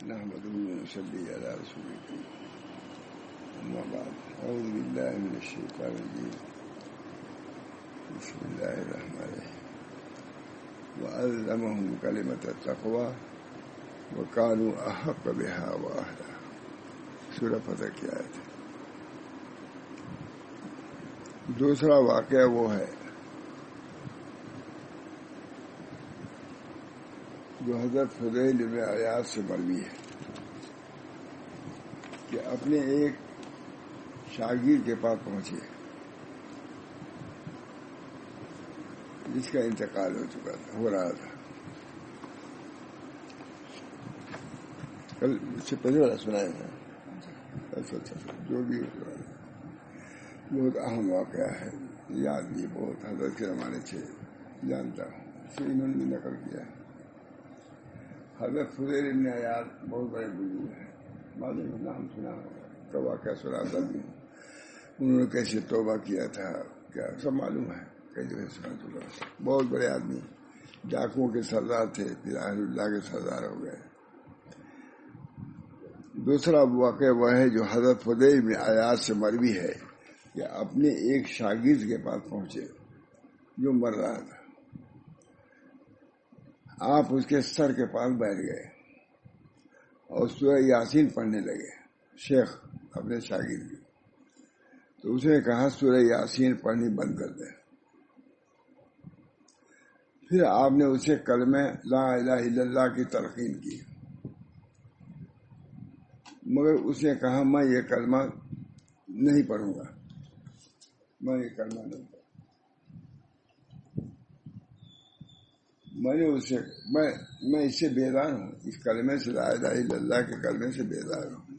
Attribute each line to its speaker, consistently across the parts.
Speaker 1: نحمده ونصلي على رسوله الكريم. أما بعد، أعوذ بالله من الشيطان الرجيم. بسم الله الرحمن الرحيم. وألزمهم كلمة التقوى وكانوا أحق بها وأهلها. سورہ فتح کی آیت ہے. دوسرا واقعہ وہ ہے جو حضرت فضیل بن عیاض سے مروی ہے کہ اپنے ایک شاگرد کے پاس پہنچے جس کا انتقال ہو رہا تھا. کل اس سے پہلے والا سنایا تھا. جو بھی بہت اہم واقعہ ہے، یاد بھی بہت حضرت کے زمانے سے جانتا ہوں، اسے انہوں نے نقل کیا. حضرت فضیل بن عیاض بہت بڑے بزرگ ہیں، معلوم نام سنا ہوگا، کا واقعہ سنا تھا بھی. انہوں نے کیسے توبہ کیا تھا کیا سب معلوم ہے، کئی جگہ سنا چکا. بہت بڑے آدمی، ڈاکوؤں کے سردار تھے، پھر اہل اللہ کے سردار ہو گئے. دوسرا واقعہ وہ ہے جو حضرت فضیل بن عیاض سے مروی ہے کہ اپنے ایک شاگرد کے پاس پہنچے جو مر رہا تھا. آپ اس کے سر کے پاس بیٹھ گئے اور سورہ یاسین پڑھنے لگے. شیخ اپنے شاگرد کی، تو اس نے کہا سورہ یاسین پڑھنی بند کر دیں. پھر آپ نے اسے کلمہ لا الہ الا اللہ کی تلقین کی، مگر اس نے کہا میں یہ کلمہ نہیں پڑھوں گا، میں یہ کلمہ نہیں پڑھوں. میں اس سے بیدار ہوں، اس کلمے سے، لا الہ الا اللہ کے کلمے سے بیدار ہوں.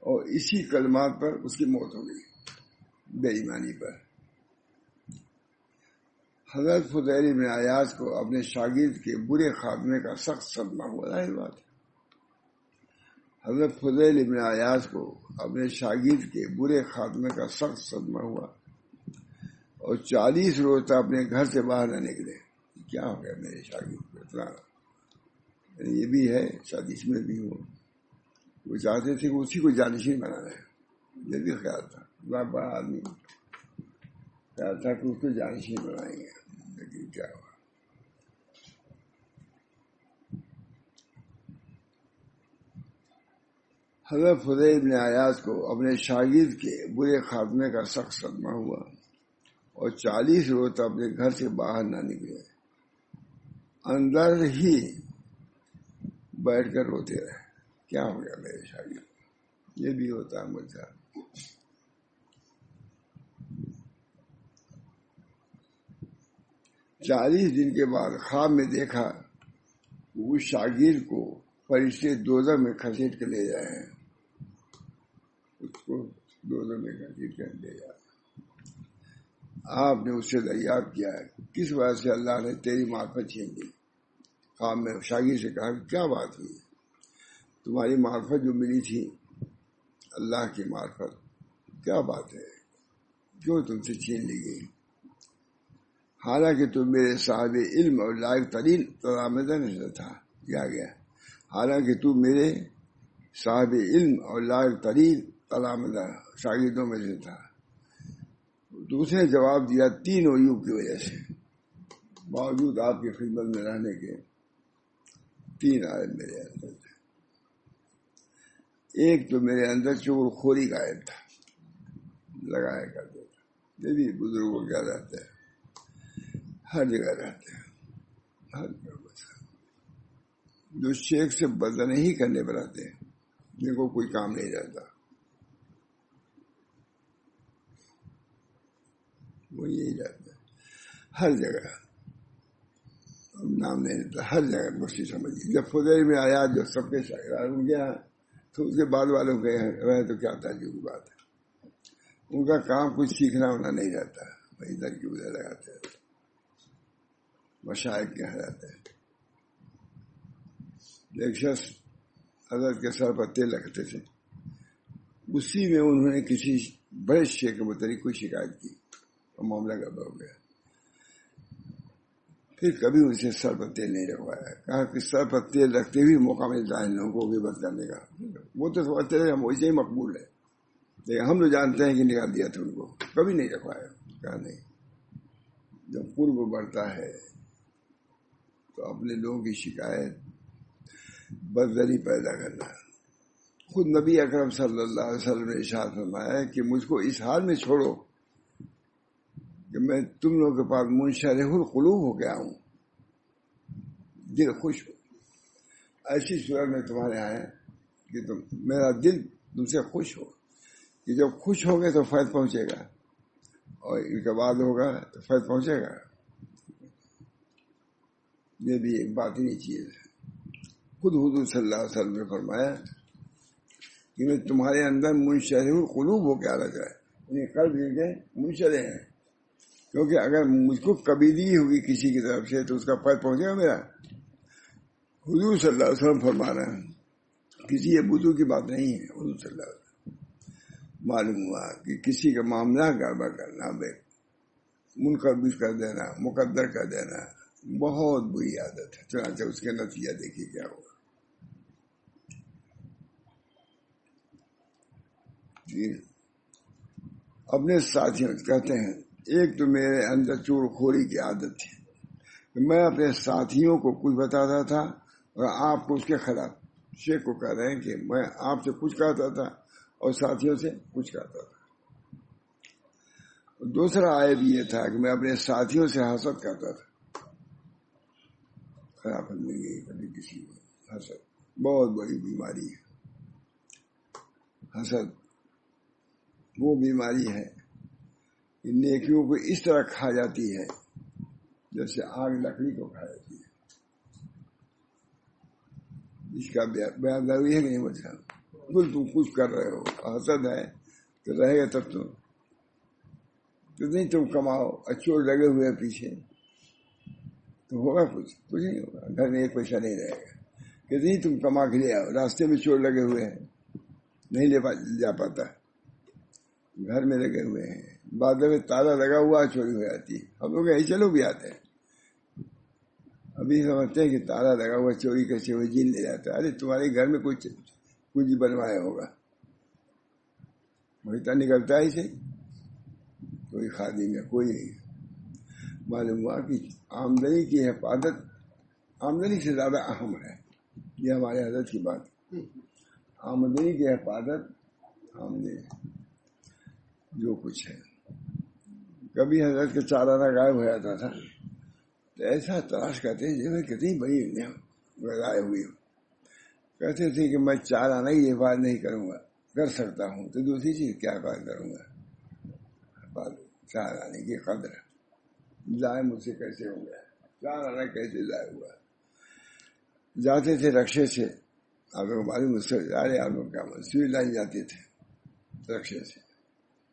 Speaker 1: اور اسی کلمات پر اس کی موت ہو گئی، بے ایمانی پر. حضرت فضیل بن عیاض کو اپنے شاگرد کے برے خاتمے کا سخت صدمہ ہوا. ظاہر بات ہے، حضرت فضیل بن عیاض کو اپنے شاگرد کے برے خاتمے کا سخت صدمہ ہوا اور 40 روز تک اپنے گھر سے باہر نہ نکلے. کیا ہو گیا میرے شاگرد کو اتنا؟ یہ بھی ہے، شاید اس میں بھی ہو. وہ چاہتے تھے کہ اسی کو جانشین بنانا ہے. یہ بھی خیال تھا، بڑا آدمی خیال تھا کہ اس کو جانشین بنائیں گے، لیکن کیا ہوا. حضرت فضیل بن عیاض کو اپنے شاگرد کے برے خاتمے کا سخت صدمہ ہوا اور 40 روز تک اپنے گھر سے باہر نہ نکلے، اندر ہی بیٹھ کر روتے رہے. کیا ہو گیا میرے شاگرد؟ یہ بھی ہوتا ہے مجھ سے. 40 دن کے بعد خواب میں دیکھا اس شاگرد کو فرشتے دوزخ میں کھسیٹ کے لے جائے ہیں. اس کو دوزخ میں کھسیٹ کر لے جائے. آپ نے اس سے دریافت کیا ہے کس وجہ سے اللہ نے تیری معرفت چھین لی. خواب میں شاگرد سے کہا کیا بات ہوئی؟ تمہاری معرفت جو ملی تھی، اللہ کی معرفت، کیا بات ہے، کیوں تم سے چھین لی گئی؟ حالانکہ تم میرے صاحب علم اور لائق ترین تلامذہ میں سے تھا. کیا گیا؟ حالانکہ تو میرے صاحب علم اور لائق ترین تلامذہ شاگردوں میں سے تھا. دوسرے نے جواب دیا 3 عیوب کی وجہ سے، باوجود آپ کی خدمت میں رہنے کے 3 عیب میرے اندر تھے. ایک تو میرے اندر چغل خوری کا عیب تھا، لگایا کرتے تھے. یہ بھی بزرگوں کیا رہتے ہیں، ہر جگہ رہتے ہیں، ہر جگہ. جو شیخ سے بدلنے ہی کرنے پر آتے ہیں، جن کو کوئی کام نہیں رہتا، وہ یہی رہتا ہے ہر جگہ. نام نہیں لیتا، ہر جگہ مرشی سمجھیے. جب فضیل میں آیا جو سب کے شاگرد ان کے تو اس کے بعد والوں کے رہے تو کیا تعجب کی بات ہے. ان کا کام کچھ سیکھنا ہونا نہیں رہتا، وہی ادھر کی ادھر لگاتے ہیں، مشائخ کے یہاں رہتے ہیں. ایک شخص حضرت کے سر پر تیل رکھتے تھے، اسی میں انہوں نے کسی بڑے شیخ کے متعلق کوئی شکایت کی اور معاملہ گڑبڑ ہو گیا. پھر کبھی اسے سر پر تیل نہیں رکھوایا. کہا کہ سر پر تیل رکھتے ہوئے موقع ملتا ہے ان لوگوں کو غیبت کرنے کا. وہ تو سمجھتے ہیں ہم ویسے ہی مقبول ہے، لیکن ہم تو جانتے ہیں کہ نکال دیا تھا ان کو، کبھی نہیں رکھوایا. کہا نہیں، جب قرب بڑھتا ہے تو اپنے لوگوں کی شکایت بدزنی پیدا کرنا. خود نبی اکرم صلی اللہ علیہ وسلم نے ارشاد فرمایا کہ مجھ کو اس حال میں چھوڑو کہ میں تم لوگوں کے پاس منشرح القلوب ہو گیا ہوں، دل خوش ہو. ایسی صورت میں تمہارے آئے کہ میرا دل تم سے خوش ہو، کہ جب خوش ہوگے تو فیض پہنچے گا، اور ان کے بعد ہوگا تو فیض پہنچے گا. یہ بھی ایک باطنی چیز ہے. خود حضور صلی اللہ علیہ وسلم نے فرمایا کہ میں تمہارے اندر منشرح القلوب ہو کے آ رہا ہے، یعنی قلب کے منشرح ہیں. کیونکہ اگر مجھ کو کبیدی ہوگی کسی کی طرف سے تو اس کا فائدہ پہنچے گا میرا. حضور صلی اللہ علیہ وسلم فرما رہے ہیں، کسی یہ بدو کی بات نہیں ہے. حضور صلی اللہ علیہ وسلم معلوم ہوا کہ کسی کا معاملہ گڑبڑ کرنا، منقبض کر دینا، مقدر کر دینا بہت بری عادت ہے. چنانچہ اس کے نتیجہ دیکھیے کیا ہوا. اپنے ساتھیوں کہتے ہیں ایک تو میرے اندر چور خوری کی عادت تھی، میں اپنے ساتھیوں کو کچھ بتاتا تھا اور آپ کو اس کے خلاف. شیخ کو کہہ رہے ہیں کہ میں آپ سے کچھ کہتا تھا اور ساتھیوں سے کچھ کہتا تھا. دوسرا عیب یہ تھا کہ میں اپنے ساتھیوں سے حسد کرتا تھا. خراب مل گئی کبھی کسی کو. حسد بہت بڑی بیماری ہے. حسد وہ بیماری ہے کہ نیکیوں کو اس طرح کھا جاتی ہے جیسے آگ لکڑی کو کھا جاتی ہے. اس کا بیان ضروری ہے کہ نہیں بچا؟ بالکل تم کچھ کر رہے ہو، حسد ہے تو رہے گا تب تو نہیں تم کماؤ، چور لگے ہوئے پیچھے تو ہوگا کچھ نہیں ہوگا. گھر میں ایک پیسہ نہیں رہے گا. کتنی تم کما کے لے آؤ، راستے میں چور لگے ہوئے ہیں نہیں جا پاتا، گھر میں لگے ہوئے ہیں. بعد میں تالا لگا ہوا چوری ہو جاتی ہے. ہم لوگ ایسے لوگ بھی آتے ہیں، ابھی سمجھتے ہیں کہ تالا لگا ہوا چوری کیسے ہوئے، جین لے جاتا ہے. ارے تمہارے گھر میں کچھ بنوایا ہوگا، وہی تو نکلتا ہے اسے. کوئی خادم ہے کوئی نہیں. معلوم ہوا کہ آمدنی کی حفاظت آمدنی سے زیادہ اہم ہے. یہ ہمارے حضرت کی بات. آمدنی کی حفاظت آمدنی جو کچھ ہے. کبھی حضرت کا چارانہ غائب ہو جاتا تھا تو ایسا تلاش کرتے جیسے کتنی بڑی غائب ہوئی ہو. کہتے تھے کہ میں چارانہ کی حفاظت نہیں کروں گا، کر سکتا ہوں تو دوسری چیز کیا حفاظت کروں گا. چارانہ کی قدر ضائع مجھ سے کیسے ہو گیا، چارانہ کیسے ضائع ہوا. جاتے تھے رکشے سے، آپ لوگ معلوم سارے آپ لوگ کیا سوئی لائن جاتے تھے رکشے سے.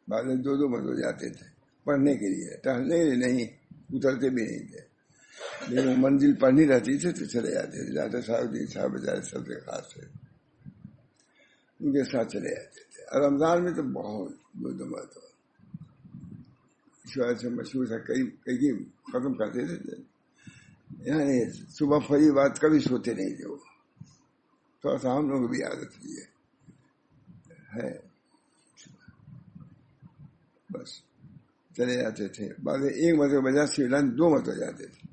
Speaker 1: بعد میں 2 مرتبہ جاتے تھے پڑھنے کے لیے، ٹہلنے کے لیے نہیں، اترتے بھی نہیں تھے. لیکن وہ منزل پڑھنی رہتی تھی تو چلے جاتے تھے. جاتے صاحب بجائے سب سے خاص ہے ان کے ساتھ چلے جاتے تھے. اور رمضان میں تو بہت 2 مرتبہ اس وجہ سے مشہور تھا. کئی ختم کرتے تھے. یعنی صبح فری بات کبھی سوتے نہیں تھے. وہ تھوڑا سا ہم لوگوں کو بھی عادت ہے. بس چلے جاتے تھے. بعد میں 1 مرتبہ بجا سیلان 2 مرتبہ جاتے تھے،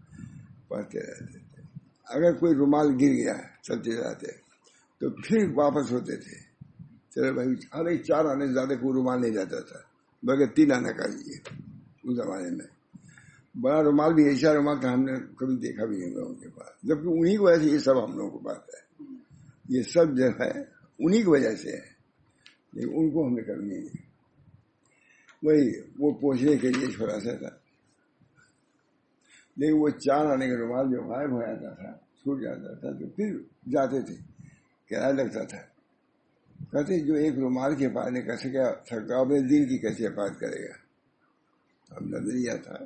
Speaker 1: پڑھتے رہتے تھے. اگر کوئی رومال گر گیا چلتے جاتے تو پھر واپس ہوتے تھے. چلے بھائی، ہر ایک 4 آنے زیادہ کوئی رومال نہیں جاتا تھا، بلکہ 3 آنا کر لیے. اس زمانے میں بڑا رومال بھی ایسا رومال تھا ہم نے کبھی دیکھا بھی نہیں لوگوں کے پاس، جبکہ انہیں کی وجہ سے یہ سب ہم لوگوں کو بات ہے. یہ سب جو ہے انہیں کی وجہ سے ہے، لیکن ان کو ہم نے کبھی نہیں دیکھا. وہی وہ پوچھنے کے لیے چھوڑا سا تھا. لیکن وہ 4 آنے کا رومال جو غائب ہو جاتا تھا، چھوٹ جاتا تھا، تو پھر جاتے تھے. کرایہ لگتا تھا. کہتے جو ایک رومال کی حفاظت نہیں کر سکے اپنے دین کی کیسے حفاظت کرے گا. اب نظریہ تھا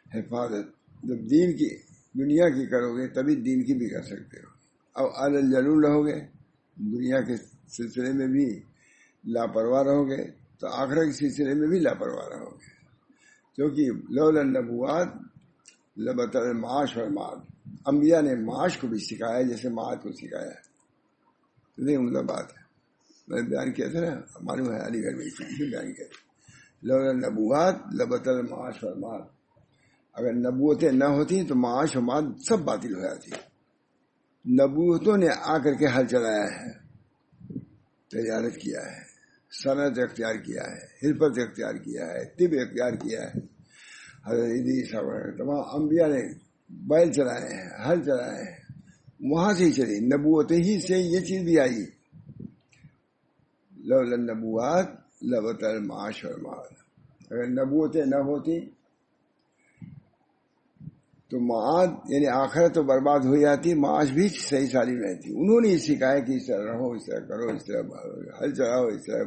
Speaker 1: حفاظت جب دین کی دنیا کی کرو گے تبھی دین کی بھی کر سکتے ہو. اب الجلول رہو گے، دنیا کے سلسلے میں بھی لاپرواہ رہو گے تو آخرت کے سلسلے میں بھی لاپرواہ رہو گے. کیونکہ لولا النبوات لبطل المعاش والمال. انبیاء نے معاش کو بھی سکھایا جیسے معاد کو سکھایا ہے. نہیں عمدہ بات ہے. میں بیان کیا تھا نا, معلوم ہے علی گڑھ میں بیان کیا تھا, لولا نبوات لبطل المعاش والمال. اگر نبوتیں نہ ہوتی تو معاش و مال سب باطل ہو جاتی. نبوتوں نے آ کر کے حل چلایا ہے, تجارت کیا ہے, صنعت اختیار کیا ہے, حرفت اختیار کیا ہے, طب اختیار کیا ہے. حضرت ادریس تمام انبیاء نے بیل چلائے ہیں, ہل چلائے ہیں, وہاں سے ہی چلی. نبوت ہی سے یہ چیز بھی آئی. لولا النبوات لبطل المعاش والمال. اگر نبوتیں نہ ہوتی تو معاد یعنی آخرت تو برباد ہو جاتی, معاش بھی صحیح سالم رہتی. انہوں نے یہ سکھایا کہ اس طرح رہو, اس طرح کرو, اس طرح ہل چلاؤ, اس طرح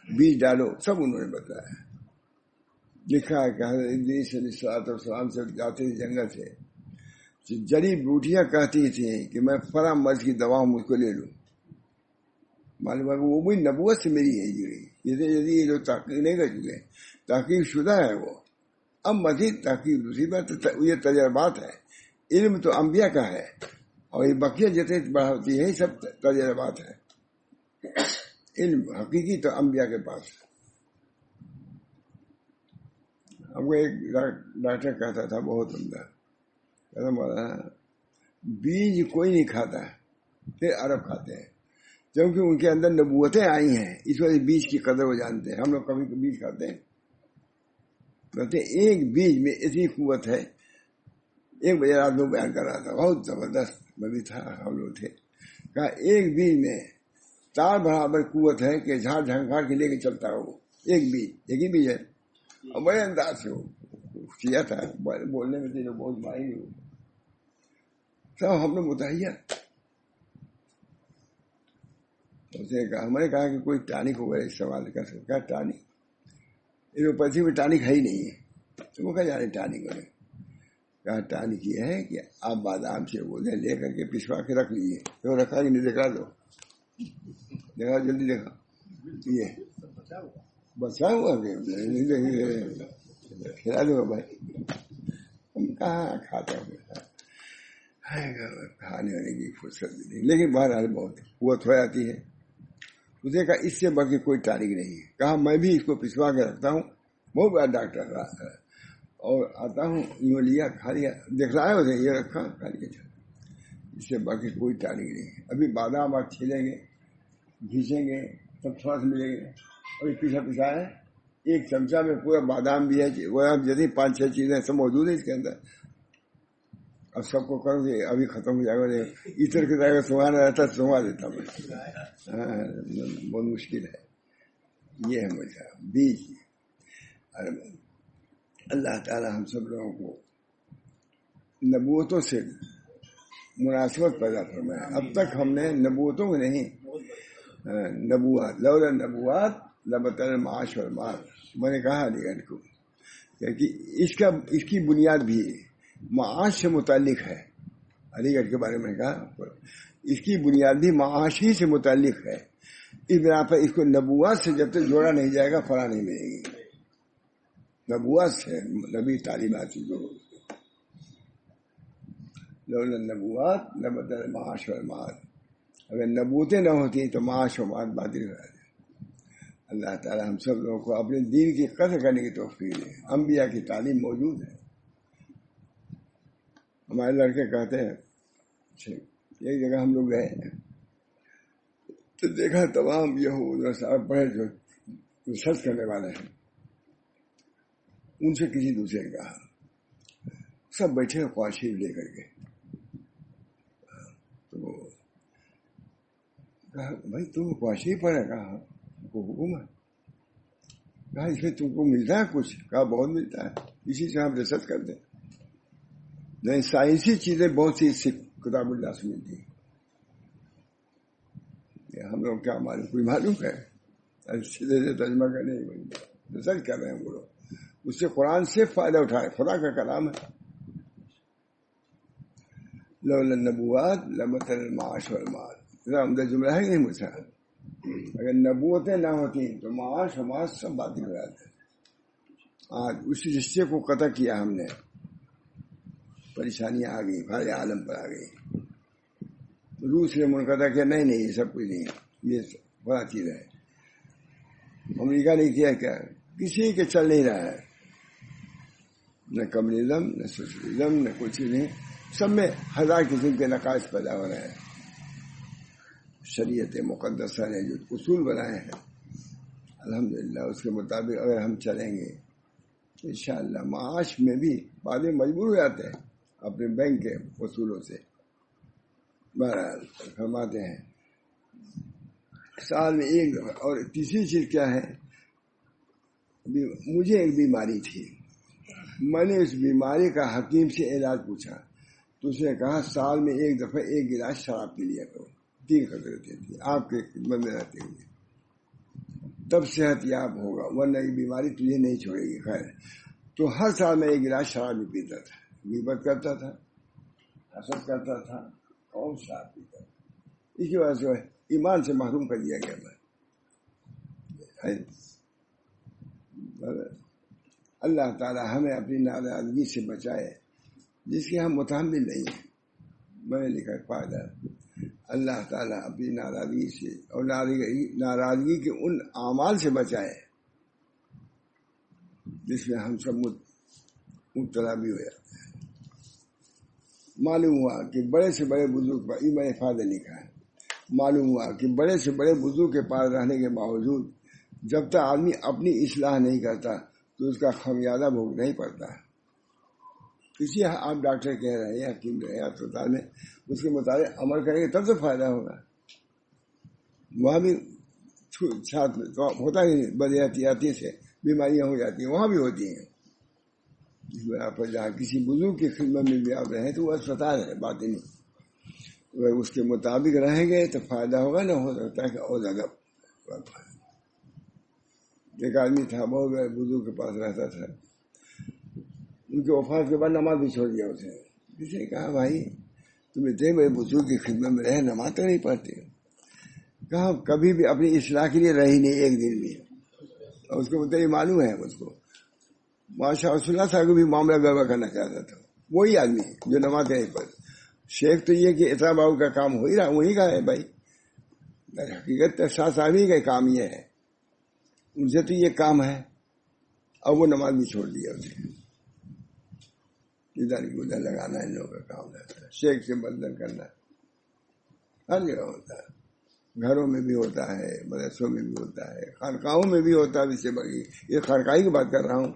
Speaker 1: بیج ڈالو, سب انہوں نے بتایا. لکھا ہے کہ حضرت ادریس علیہ السلام سے جاتے تھے جنگل سے, جڑی بوٹیاں کہتی تھیں کہ میں فلاں مرض کی دوا مجھ کو لے لوں. معلوم ہے وہ بھی نبوت سے میری ہے جڑی. یہ جو تحقیق نہیں کر چکے, تحقیق شدہ ہے وہ. اب مزید تحقیق دوسری بات, یہ تجربات ہے. علم تو انبیاء کا ہے, اور یہ بقیہ جتنے بڑھاتی ہے سب تجربات ہے. علم حقیقی تو انبیاء کے پاس ہے. ہم کو ایک ڈاکٹر کہتا تھا بہت عمدہ, کہتا مولانا بیج کوئی نہیں کھاتا ہے, پھر عرب کھاتے ہیں, کیونکہ ان کے اندر نبوتیں آئی ہیں, اس وجہ بیج کی قدر وہ جانتے ہیں. ہم لوگ کبھی کبھی بیج کھاتے ہیں, کہتے ہیں ایک بیج میں اتنی قوت ہے. ایک بجے رات میں بیان کر رہا تھا, بہت زبردست, میں بھی تھا, ہم لوگ تھے. کہا ایک بیج میں تار برابر قوت ہے کہ جھاڑ جھنکھاڑ کے لے کے چلتا ہو. ایک بیج, ایک ہی بیج ہے, اور بڑے انداز سے وہ کیا تھا. بولنے میں تھے جو بہت ماہر ہو, سب ہم نے متحیہ. اس نے کہا, ہم نے کہا کہ کوئی ٹانک ہوگا استعمال کر سکتا. ٹانک ایلوپیتھی میں ٹانک ہے ہی نہیں ہے. تو وہ کہا جانے ٹانک میں کہا ٹانک یہ ہے کہ آپ بادام سے بولے لے کر کے پسوا کے رکھ لیجیے. تو رکھا کہ نہیں, دکھا دو, دیکھا جلدی دیکھا, یہ بچا ہوا کھلا دو بھائی. ہم کہاں کھاتے ہیں, کھانے وانے کی فرصت نہیں. لیکن بہرحال بہت قوت ہو جاتی ہے. اسے کہا اس سے باقی کوئی تاریخ نہیں ہے. کہا میں بھی اس کو پسوا کے رکھتا ہوں, بہت بڑا ڈاکٹر رہا ہے, اور آتا ہوں یوں لیا, کھا لیا, دیکھ رہا ہے اسے, یہ رکھا, کھا لیا. اس سے باقی کوئی تاریخ نہیں ہے. ابھی بادام آپ چھیلیں گے, گھیسیں گے, تب تھوڑا سا ملے گا. ابھی پیسا پسا ہے, ایک چمچہ میں پورا بادام بھی ہے, وہ جیسے 5-6 چیزیں سب موجود ہیں اس کے اندر. اب سب کو کرو گے ابھی ختم ہو جائے گا. اتر کے جائے گا, سنگانا رہتا سنگا دیتا میں. بہت مشکل ہے. یہ ہے مجھے بیج. اللہ تعالی ہم سب لوگوں کو نبوتوں سے مناسبت پیدا فرمایا. اب تک ہم نے نبوتوں کو نہیں, نبوات لولا نبوات لبطل المعاش والمال. میں نے کہا علی گڑھ کو کہ اس کی بنیاد بھی معاش سے متعلق ہے. علی گڑھ کے بارے میں کہا اس کی بنیاد بھی معاش ہی سے متعلق ہے. اس بنا پر اس کو نبوات سے جب تک جوڑا نہیں جائے گا فلاح نہیں ملے گی. نبوات سے نبی تعلیمات سے جوڑو. لولا النبوات لبطل المعاش والمال. اگر نبوتیں نہ ہوتی تو معاش و مال باطل ہو جاتے. اللہ تعالی ہم سب لوگوں کو اپنے دین کی قدر کرنے کی توفیق دے. انبیاء کی تعلیم موجود ہے. ہمارے لڑکے کہتے ہیں, ایک جگہ ہم لوگ گئے تو دیکھا تمام یہود صاحب پڑھے جو ریسرچ کرنے والے ہیں, ان سے کسی دوسرے نے کہا, سب بیٹھے قرآن شریف لے کر کے. تو کہا بھائی تم قرآن شریف پڑھے؟ کہا کو حکم ہے. کہا اس میں تم کو ملتا ہے کچھ؟ کہا بہت ملتا ہے, اسی سے ہم ریسرچ کرتے ہیں. نہیں, سائنسی چیزیں بہت سی کتاب اللہ سے ملتی ہیں. ہم لوگ کیا معلوم, کوئی معلوم ہے سیدھے سے ترجمہ کرنے ریسرچ کر رہے ہیں. وہ لوگ اس سے قرآن سے فائدہ اٹھائے, خدا کا کلام ہے. لولا النبوات لبطل المعاش والمال. عمدہ جملہ ہے نہیں مجھے. اگر نبوتیں نہ ہوتی تو معاش و مال سب باطل ہو جاتے. آج اس رشتے کو قطع کیا ہم نے. پریشانیاں آ گئی، بھارے عالم پر آ گئی. روس نے منقطع کیا نہیں یہ سب کچھ نہیں، یہ بڑا چیز ہے. امریکہ نے کیا کیا؟ کسی کے چل نہیں رہا ہے، نہ کمیونزم نہ سوشلزم نہ کچھ نہیں، سب میں ہزار قسم کے نقائص پیدا ہو رہے ہیں. شریعت مقدسہ نے جو اصول بنائے ہیں الحمدللہ اس کے مطابق اگر ہم چلیں گے تو انشاءاللہ معاش میں بھی بعد میں مجبور ہو جاتے ہیں اپنے بینک کے اصولوں سے. بہرحال فرماتے ہیں سال میں ایک دفعہ. اور تیسری چیز کیا ہے، مجھے ایک بیماری تھی، میں نے اس بیماری کا حکیم سے علاج پوچھا تو اس نے کہا سال میں ایک دفعہ ایک گلاس شراب پی لیا کرو، 3 قطرے تھی آپ کے خدمت میں رہتے ہوئے، تب صحت یاب ہوگا، ورنہ یہ بیماری تجھے نہیں چھوڑے گی. خیر تو ہر سال میں ایک گلاس شراب بھی پیتا تھا، غیبت کرتا تھا، حسد کرتا تھا اور شراب پیتا تھا. اس کی وجہ سے ایمان سے محروم کر دیا گیا. میں اللہ تعالی ہمیں اپنی ناراضگی سے بچائے جس کے ہم متحمل نہیں ہیں. میں نے لکھا فائدہ اللہ تعالیٰ اپنی ناراضگی سے اور ناراضگی کے ان اعمال سے بچائے جس میں ہم سب مبتلا بھی ہو جاتے ہیں. معلوم ہوا کہ بڑے سے بڑے بزرگ پر یہ میں نے فائدہ لکھا ہے. معلوم ہوا کہ بڑے سے بڑے بزرگ کے پاس رہنے کے باوجود جب تک آدمی اپنی اصلاح نہیں کرتا تو اس کا خمیازہ بھوگنا ہی پڑتا ہے. کسی آپ ڈاکٹر کہہ رہے ہیں، حکیم رہے ہیں اسپتال میں، اس کے مطابق عمل کریں گے تب تو فائدہ ہوگا. وہاں بھی ہوتا ہی بد احتیاطی سے بیماریاں ہو جاتی ہیں، وہاں بھی ہوتی ہیں. آپ جہاں کسی بزرگ کی خدمت میں بھی آپ رہیں تو وہ اسپتال ہے باطنی، اگر اس کے مطابق رہیں گے تو فائدہ ہوگا، نہ ہو سکتا ہے کہ اور زیادہ. ایک آدمی تھا بہت بڑے بزرگ کے پاس رہتا تھا، ان کے وفات کے بعد نماز بھی چھوڑ دیا اسے. کسی نے کہا بھائی تم اتنے بڑے بزرگ کی خدمت میں رہے نماز تو نہیں پڑھتے. کہا کبھی بھی اپنی اصلاح کے لیے رہی نہیں ایک دن بھی. اور اس کو مطلب معلوم ہے اس کو ماشاء اللہ صاحب کو بھی معاملہ گڑبڑ کرنا چاہتا تھا. وہی آدمی جو نماز نہیں پڑھتا. شیخ تو یہ کہ اتنا بابو کا کام ہو ہی رہا، وہی کا ہے بھائی. حقیقت شاہ صاحب کا کام یہ ہے، ان سے تو یہ کام ہے. اور وہ نماز بھی چھوڑ دیا اسے. ادھر ادھر لگانا ان لوگوں کا کام رہتا ہے. شیخ سے بندن کرنا ہر جگہ ہوتا ہے، گھروں میں بھی ہوتا ہے، مدرسوں میں بھی ہوتا ہے، خانقاہوں میں بھی ہوتا ہے. اس سے بڑی یہ خانقاہی کی بات کر رہا ہوں.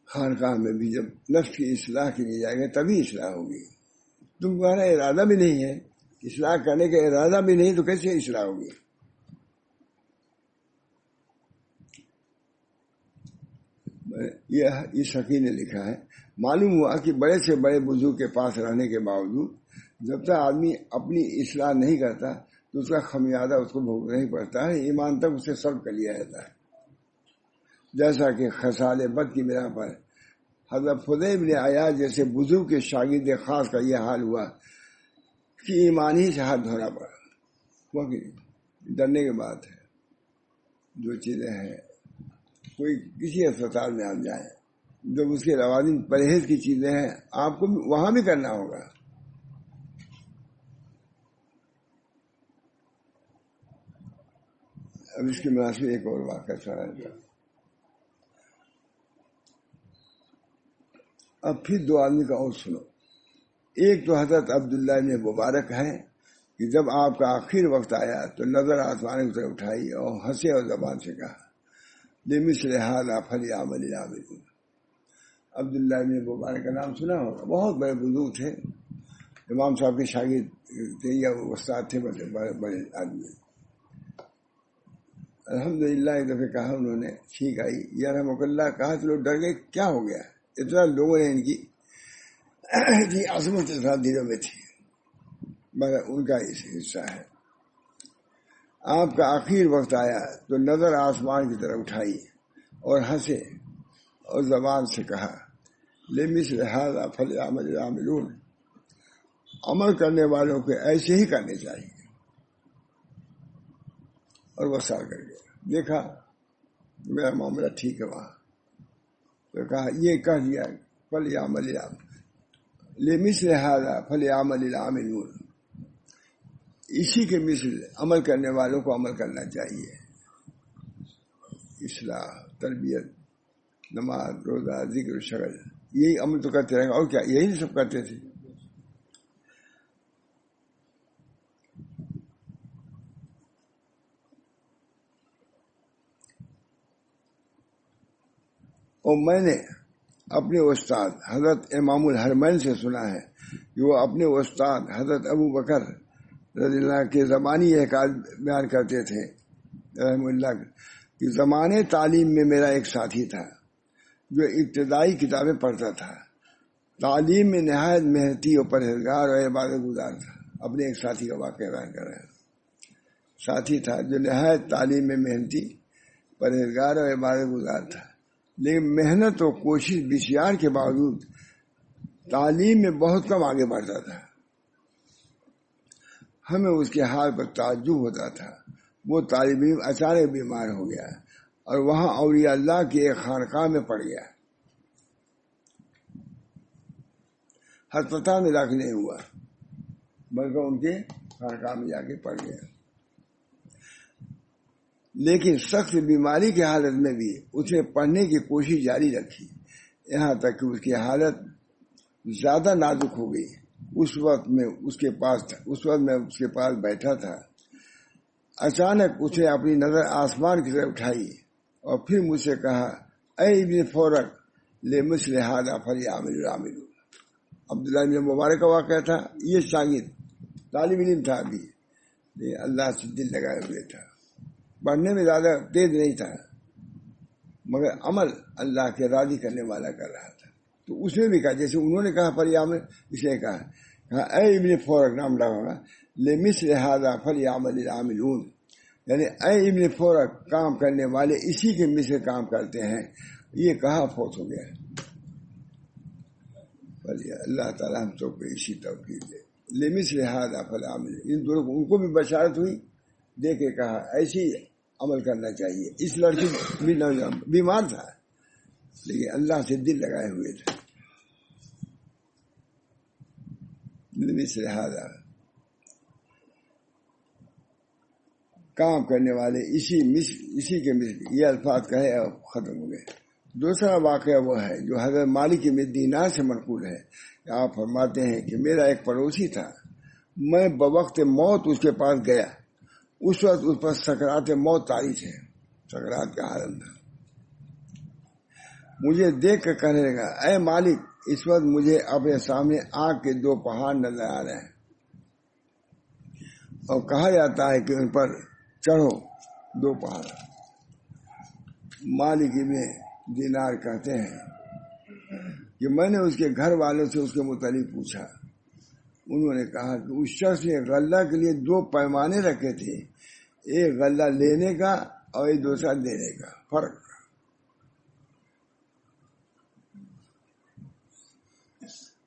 Speaker 1: خانقاہ میں بھی جب نفس کی اصلاح کے لیے جائیں گے تبھی اصلاح ہوگی. تمہارا ارادہ بھی نہیں ہے، اصلاح کرنے کا ارادہ بھی نہیں تو کیسے اصلاح ہوگی؟ یہ سخی نے لکھا ہے معلوم ہوا کہ بڑے سے بڑے بزرگ کے پاس رہنے کے باوجود جب تک آدمی اپنی اصلاح نہیں کرتا تو اس کا خمیازہ اس کو بھوگنا ہی پڑتا ہے. ایمان تک اسے سلب کر لیا جاتا ہے. جیسا کہ خصال بد کی بنا پر حضرت فضیل بن عیاض جیسے بزرگ کے شاگرد خاص کا یہ حال ہوا کہ ایمان ہی سے ہاتھ دھونا پڑا. وہ ڈرنے کی بات ہے. جو چیزیں ہیں کوئی کسی اسپتال میں آپ جائیں جب اس کے لوازم پرہیز کی چیزیں ہیں آپ کو وہاں بھی کرنا ہوگا. اب اس کے مناسب ایک اور واقعہ سنا تھا. اب پھر 2 آدمی کا اور سنو. ایک تو حضرت عبداللہ بن مبارک ہے کہ جب آپ کا آخر وقت آیا تو نظر آسمان کی طرف اٹھائی اور ہنسے اور زبان سے کہا لمثل هذا فليعمل العاملون. عبداللہ بن مبارک کا نام سنا ہوگا، بہت بڑے بزرگ تھے، امام صاحب کے شاگرد تھے یا استاد تھے، بڑے آدمی. الحمدللہ ایک دفعہ کہا انہوں نے ٹھیک آئی یا رحمۃ اللہ، کہا تو لوگ ڈر گئے کیا ہو گیا. اتنا لوگوں نے ان کی عظمت اتنا دلوں میں تھی، مگر ان کا اس حصہ ہے. آپ کا آخر وقت آیا تو نظر آسمان کی طرف اٹھائی اور ہنسے اور زبان سے کہا لمثل هذا فليعمل العاملون. عمل کرنے والوں کو ایسے ہی کرنے چاہیے. اور وہ سار کر گیا. دیکھا میرا معاملہ ٹھیک ہے. وہاں تو کہا یہ کہہ دیا فلیعمل لمثل ھذا فلیعمل العاملون، اسی کے مثل عمل کرنے والوں کو عمل کرنا چاہیے. اصلاح، تربیت، نماز، روزہ، ذکر و شغل، یہی عمل تو کرتے رہیں گے. اور کیا یہی سب کرتے تھے. اور میں نے اپنے استاد حضرت امام الحرمین سے سنا ہے کہ وہ اپنے استاد حضرت ابو بکر رضی اللہ کے زبانی ایک بیان کرتے تھے رحم اللہ کہ زمانے تعلیم میں میرا ایک ساتھی تھا جو ابتدائی کتابیں پڑھتا تھا. تعلیم میں نہایت محنتی اور پرہیزگار اور عبادت گزار تھا. اپنے ایک ساتھی کا واقعہ بیان کر رہے ہیں. ساتھی تھا جو نہایت تعلیم میں محنتی، پرہیزگار اور عبادت گزار تھا، لیکن محنت و کوشش بسیار کے باوجود تعلیم میں بہت کم آگے بڑھتا تھا. ہمیں اس کے حال پر تعجب ہوتا تھا. وہ طالب علم اچانک بیمار ہو گیا اور وہاں اولیاء اللہ کی ایک خانقاہ میں پڑ گیا. ہسپتال میں داخل نہیں ہوا بلکہ ان کے خانقاہ میں جا کے پڑ گیا. لیکن سخت بیماری کی حالت میں بھی اس نے پڑھنے کی کوشش جاری رکھی، یہاں تک کہ اس کی حالت زیادہ نازک ہو گئی. اس وقت میں اس کے پاس بیٹھا تھا. اچانک اس نے اپنی نظر آسمان کی طرف اٹھائی اور پھر مجھ سے کہا اے ابن فورک لمثل ھذا فلیعمل العاملون. عبداللہ بن مبارک کا واقعہ تھا. یہ شاگرد طالب علم تھا، ابھی اللہ سے دل لگائے ہوئے تھا، پڑھنے میں زیادہ تیز نہیں تھا، مگر عمل اللہ کے راضی کرنے والا کر رہا تھا. تو اس نے بھی کہا جیسے انہوں نے کہا فلیعمل، اس نے کہا اے ابن فورک نام لگا لمثل ھذا فلیعمل العاملون، یعنی اے ابن فورک کام کرنے والے اسی کے مثل کام کرتے ہیں. یہ کہا فوت ہو گیا. اللہ تعالیٰ ہم سب کو اسی توفیق دے. لمثل ھذا فلیعمل، ان دونوں کو ان کو بھی بشارت ہوئی، دیکھ کے کہا ایسی عمل کرنا چاہیے. اس لڑکی بھی بیمار تھا لیکن اللہ سے دل لگائے ہوئے تھے. لمثل ھذا، کام کرنے والے اسی کے مثل. یہ الفاظ کہے اور ختم ہو گئے. دوسرا واقعہ وہ ہے جو حضرت مالک بن دینار سے منقول ہے. آپ فرماتے ہیں کہ میرا ایک پڑوسی تھا، میں بوقت موت اس کے پاس گیا. اس وقت اس پر سکرات موت طاری تھے، سکرات کا عالم تھا. مجھے دیکھ کر کہنے لگا اے مالک، اس وقت مجھے اپنے سامنے آگ کے 2 پہاڑ نظر آ رہے ہیں اور کہا جاتا ہے کہ ان پر چڑھو 2 پہاڑ. مالک ابن دینار کہتے ہیں کہ میں نے اس کے گھر والوں سے اس کے متعلق پوچھا. انہوں نے کہا کہ اس شخص نے غلہ کے لیے 2 پیمانے رکھے تھے، ایک غلہ لینے کا اور ایک دوسرا دینے کا. فرق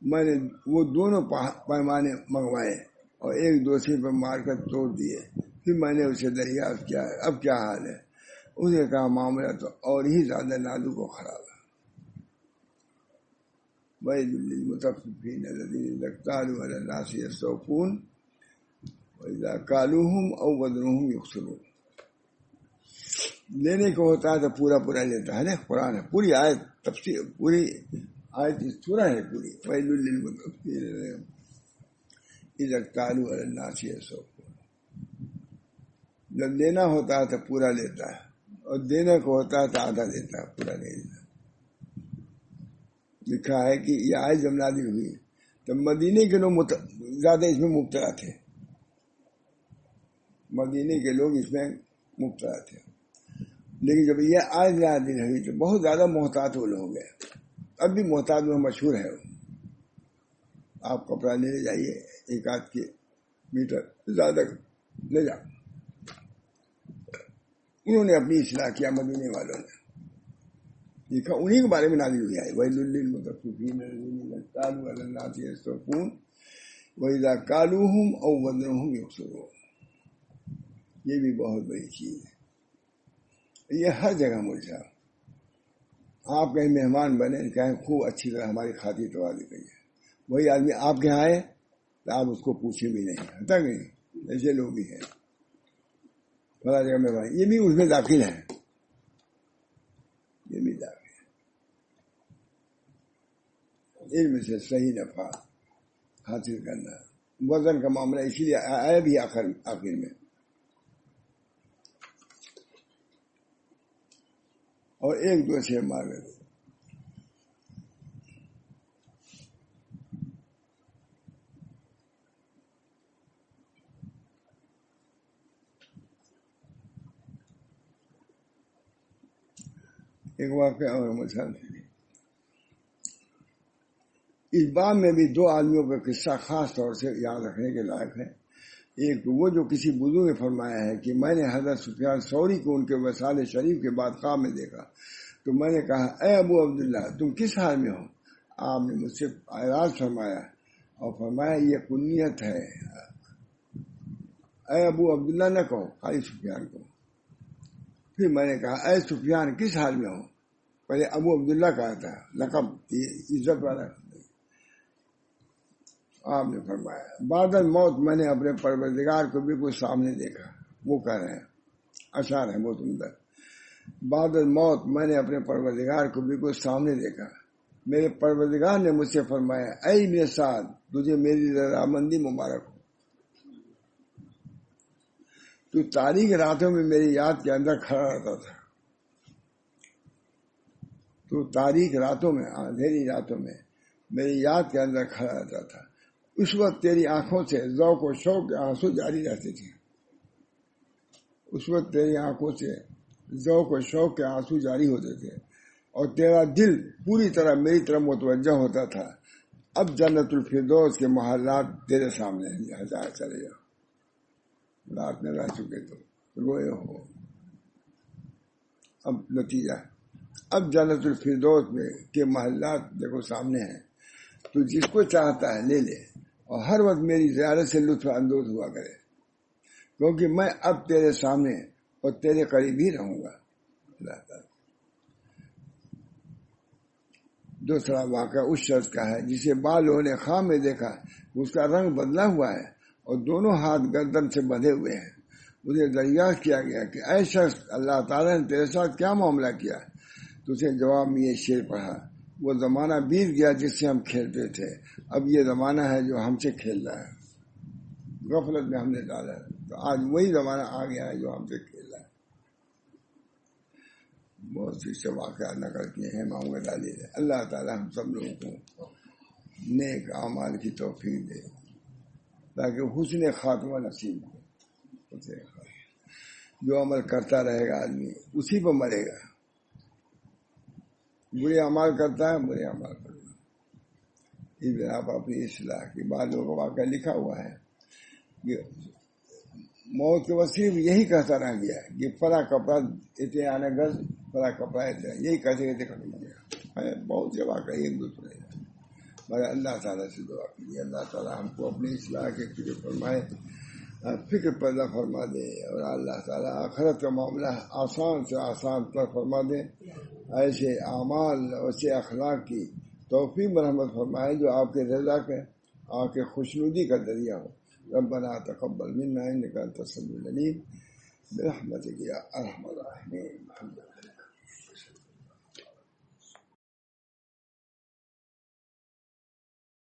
Speaker 1: میں نے وہ دونوں پیمانے منگوائے اور ایک دوسرے پر مار کر توڑ دیے. پھر میں نے اسے دریافت کیا اب کیا حال ہے. اس نے کہا معاملہ تو اور ہی زیادہ نازک و خراب ہے. وَيْلٌ لِّلْمُطَفِّفِينَ الَّذِينَ إِذَا اكْتَالُوا عَلَى النَّاسِ يَسْتَوْفُونَ وَإِذَا كَالُوهُمْ أَوْ وَزْنُوهُمْ يُخْسِرُونَ. لینے کو ہوتا ہے تو پورا لیتا ہے نا. قرآن ہے، پوری آیت تفسیر، پوری آیت سورہ ہے پوری. وَيْلٌ لِّلْمُطَفِّفِينَ إِذَا اكْتَالُوا عَلَى النَّاسِ يَسْتَوْفُونَ. جب لینا ہوتا ہے تو پورا لیتا ہے اور دینے کو ہوتا ہے تو آدھا دیتا ہے، پورا نہیں دیتا. لکھا ہے کہ یہ آیت جب نازل ہوئی تو مدینے کے لوگ زیادہ اس میں مبتلا تھے. مدینے کے لوگ اس میں مبتلا تھے، لیکن جب یہ آیت نازل ہوئی تو بہت زیادہ محتاط وہ لوگ گئے. اب بھی محتاط میں مشہور ہے. آپ کپڑا لے جائیے 1 میٹر زیادہ لے جاؤ. انہوں نے اپنی اصلاح کیا مدینے والوں نے. لکھا انہی کے بارے میں نازل ہوئی ہے. وَيْلٌ لِّلْمُطَفِّفِينَ الَّذِينَ إِذَا اكْتَالُوا عَلَى النَّاسِ يَسْتَوْفُونَ وَإِذَا كَالُوهُمْ أَوْ وَزْنُوهُمْ يُخْسِرُونَ. یہ بھی بہت بڑی چیز ہے. یہ ہر جگہ ملتا ہے. آپ کہیں مہمان بنے، کہیں خوب اچھی طرح ہماری خاطر تواری کری ہے، وہی آدمی آپ کے یہاں آئے تو آپ اس کو پوچھیں بھی نہیں، ہٹا کہ نہیں؟ ایسے لوگ بھی ہیں فلاں جگہ مہمان، یہ بھی اس میں داخل ہے، یہ بھی داخل ہے۔ علم سے صحیح نفع حاصل کرنا، وزن کا معاملہ اسی لیے آیا بھی آخر میں، اور ایک دوسرے مار رہے تھے۔ ایک واقعہ اور مثال اس باب میں بھی دو آدمیوں کا قصہ خاص طور سے یاد رکھنے کے لائق ہے۔ ایک تو وہ جو کسی بزرگ نے فرمایا ہے کہ میں نے حضرت سفیان ثوری کو ان کے وصال شریف کے بعد خواب میں دیکھا تو میں نے کہا اے ابو عبداللہ تم کس حال میں ہو؟ آپ نے مجھ سے اعراض فرمایا اور فرمایا یہ کنیت ہے، اے ابو عبداللہ نہ کہو، خالی سفیان کو۔ پھر میں نے کہا اے سفیان کس حال میں ہو؟ پہلے ابو عبداللہ کہا تھا، لقب عزت والا۔ آپ نے فرمایا بعد الموت میں نے اپنے پروردگار کو بالکل سامنے دیکھا، وہ کہہ رہے ہیں اشعار ہے بہت عمدہ، بعد الموت میں نے اپنے پروردگار کو بالکل سامنے دیکھا، میرے پروردگار نے مجھ سے فرمایا اے ابن سعد تجھے میری رضامندی مبارک ہو، تو تاریک راتوں میں میری یاد کے اندر کھڑا رہتا تھا، تو تاریک راتوں میں اندھیری راتوں میں میری یاد کے اندر کھڑا رہتا تھا، اس وقت تیری آنکھوں سے ذوق و شوق کے آنسو جاری رہتے تھے، اس وقت تیری آنکھوں سے ذوق و شوق کے آنسو جاری ہوتے تھے اور تیرا دل پوری طرح میری طرف متوجہ ہوتا تھا۔ اب جنت الفردوس کے محلات تیرے سامنے ہزار چلے جاؤ، رات میں رہ چکے تو روئے ہو، اب نتیجہ اب جنت الفردوس میں کے محلات دیکھو سامنے ہیں، تو جس کو چاہتا ہے لے لے اور ہر وقت میری زیارت سے لطف اندوز ہوا کرے، کیونکہ میں اب تیرے سامنے اور تیرے قریب ہی رہوں گا۔ اللہ تعالیٰ دوسرا واقعہ اس شخص کا ہے جسے بالوں نے خواب میں دیکھا، اس کا رنگ بدلا ہوا ہے اور دونوں ہاتھ گردن سے بندھے ہوئے ہیں، مجھے دریافت کیا گیا کہ اے شخص اللہ تعالیٰ نے تیرے ساتھ کیا معاملہ کیا؟ تو اسے جواب میں یہ شعر پڑھا، وہ زمانہ بیت گیا جس سے ہم کھیلتے تھے، اب یہ زمانہ ہے جو ہم سے کھیل رہا ہے، غفلت میں ہم نے ڈالا ہے، تو آج وہی زمانہ آ گیا ہے جو ہم سے کھیل رہا ہے۔ بہت سے واقعات نقل کیے ہیں امام غزالی نے۔ اللہ تعالیٰ ہم سب لوگوں کو نیک اعمال کی توفیق دے تاکہ حسن خاتمہ نصیب ہو۔ جو عمل کرتا رہے گا آدمی اسی پر مرے گا، برے اعمال کرتا ہے برے اعمال کرتا ہے۔ اس بنا پر اپنی اصلاح کی بعض لوگوں کا واقعہ لکھا ہوا ہے کہ موت کے وقت صرف یہی کہتا رہ گیا کہ فلاں کپڑا اتنے آنے گز، فلاں کپڑا اتنے، یہی کہتے کہتے ختم ہو گیا۔ بہت سے واقعہ ایک دوسرے مگر اللہ تعالیٰ سے دعا کیجیے اللہ تعالیٰ ہم کو اپنی اصلاح کے فکر فرمائے، فکر پیدا فرما دے، اور اللہ تعالیٰ آخرت کا معاملہ آسان سے آسان پر فرما دے، ایسے اعمال ایسے اخلاق کی توفیق مرحمت فرمائے جو آپ کے رضا کے آپ کے خوشنودی کا ذریعہ ہو۔ ربنا تقبل منا انك انت السميع العليم برحمتك يا ارحم الراحمين۔